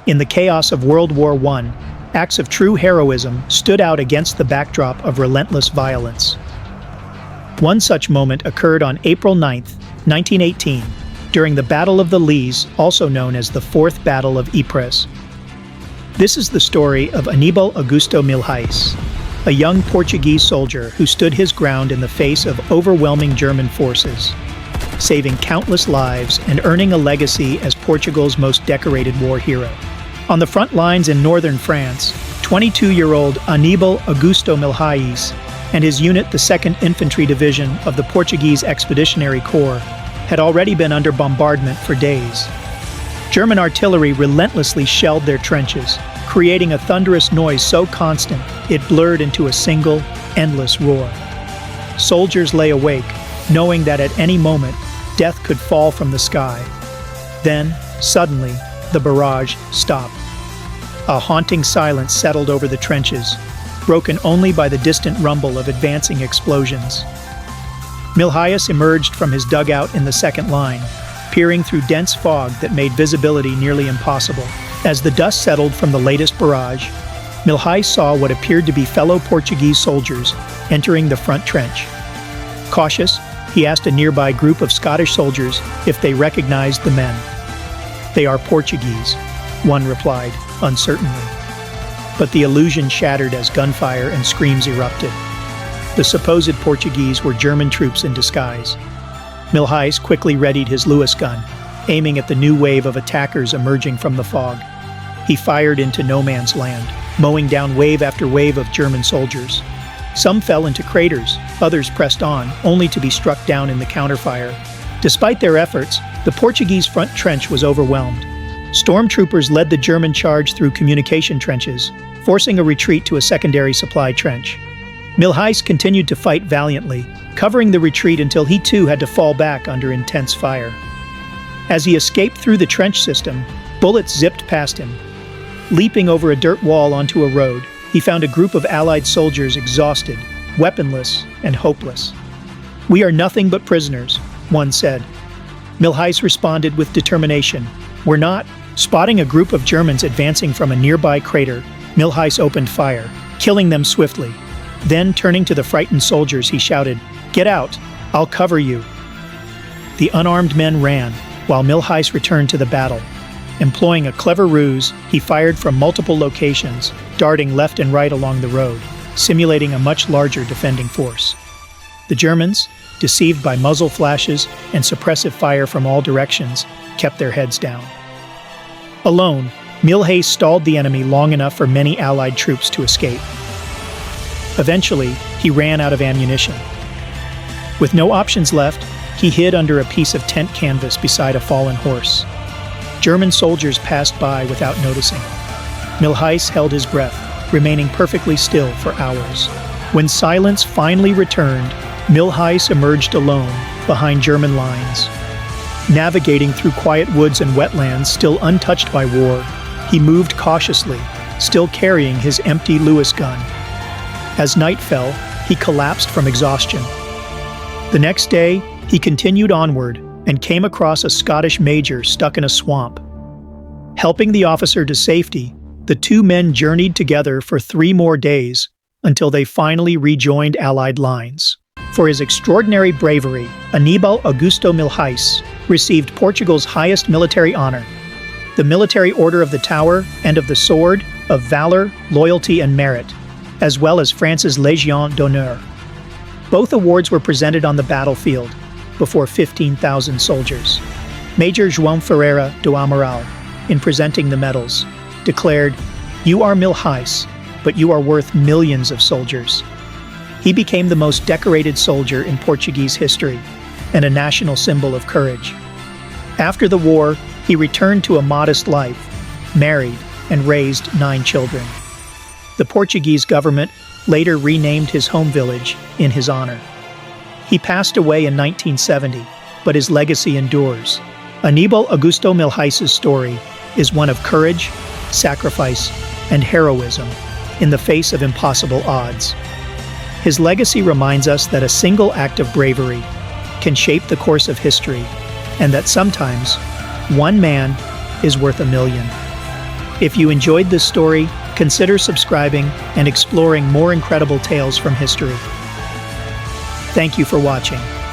In the chaos of World War I, acts of true heroism stood out against the backdrop of relentless violence. One such moment occurred on April 9, 1918, during the Battle of the Lees, also known as the Fourth Battle of Ypres. This is the story of Aníbal Augusto Milhais, a young Portuguese soldier who stood his ground in the face of overwhelming German forces, saving countless lives and earning a legacy as Portugal's most decorated war hero. On the front lines in northern France, 22-year-old Aníbal Augusto Milhais and his unit, the 2nd Infantry Division of the Portuguese Expeditionary Corps, had already been under bombardment for days. German artillery relentlessly shelled their trenches, creating a thunderous noise so constant it blurred into a single, endless roar. Soldiers lay awake, knowing that at any moment, death could fall from the sky. Then, suddenly, the barrage stopped. A haunting silence settled over the trenches, broken only by the distant rumble of advancing explosions. Milhais emerged from his dugout in the second line, peering through dense fog that made visibility nearly impossible. As the dust settled from the latest barrage, Milhais saw what appeared to be fellow Portuguese soldiers entering the front trench. Cautious, he asked a nearby group of Scottish soldiers if they recognized the men. "They are Portuguese," one replied, uncertainly. But the illusion shattered as gunfire and screams erupted. The supposed Portuguese were German troops in disguise. Milhais quickly readied his Lewis gun, aiming at the new wave of attackers emerging from the fog. He fired into no man's land, mowing down wave after wave of German soldiers. Some fell into craters, others pressed on, only to be struck down in the counterfire. Despite their efforts, the Portuguese front trench was overwhelmed. Stormtroopers led the German charge through communication trenches, forcing a retreat to a secondary supply trench. Milhais continued to fight valiantly, covering the retreat until he too had to fall back under intense fire. As he escaped through the trench system, bullets zipped past him. Leaping over a dirt wall onto a road, he found a group of Allied soldiers exhausted, weaponless, and hopeless. "We are nothing but prisoners," one said. Milhais responded with determination. "We're not." Spotting a group of Germans advancing from a nearby crater, Milhais opened fire, killing them swiftly. Then, turning to the frightened soldiers, he shouted, "Get out! I'll cover you!" The unarmed men ran, while Milhais returned to the battle. Employing a clever ruse, he fired from multiple locations, darting left and right along the road, simulating a much larger defending force. The Germans, deceived by muzzle flashes and suppressive fire from all directions, kept their heads down. Alone, Milhais stalled the enemy long enough for many Allied troops to escape. Eventually, he ran out of ammunition. With no options left, he hid under a piece of tent canvas beside a fallen horse. German soldiers passed by without noticing. Milhais held his breath, remaining perfectly still for hours. When silence finally returned, Milhais emerged alone behind German lines. Navigating through quiet woods and wetlands still untouched by war, he moved cautiously, still carrying his empty Lewis gun. As night fell, he collapsed from exhaustion. The next day, he continued onward and came across a Scottish major stuck in a swamp. Helping the officer to safety, the two men journeyed together for 3 more days until they finally rejoined Allied lines. For his extraordinary bravery, Aníbal Augusto Milhais received Portugal's highest military honor, the Military Order of the Tower and of the Sword of Valor, Loyalty, and Merit, as well as France's Légion d'honneur. Both awards were presented on the battlefield before 15,000 soldiers. Major João Ferreira do Amaral, in presenting the medals, declared, "You are Milhais, but you are worth millions of soldiers." He became the most decorated soldier in Portuguese history and a national symbol of courage. After the war, he returned to a modest life, married, and raised 9 children. The Portuguese government later renamed his home village in his honor. He passed away in 1970, but his legacy endures. Aníbal Augusto Milhais' story is one of courage, sacrifice, and heroism in the face of impossible odds. His legacy reminds us that a single act of bravery can shape the course of history, and that sometimes one man is worth a million. If you enjoyed this story, consider subscribing and exploring more incredible tales from history. Thank you for watching.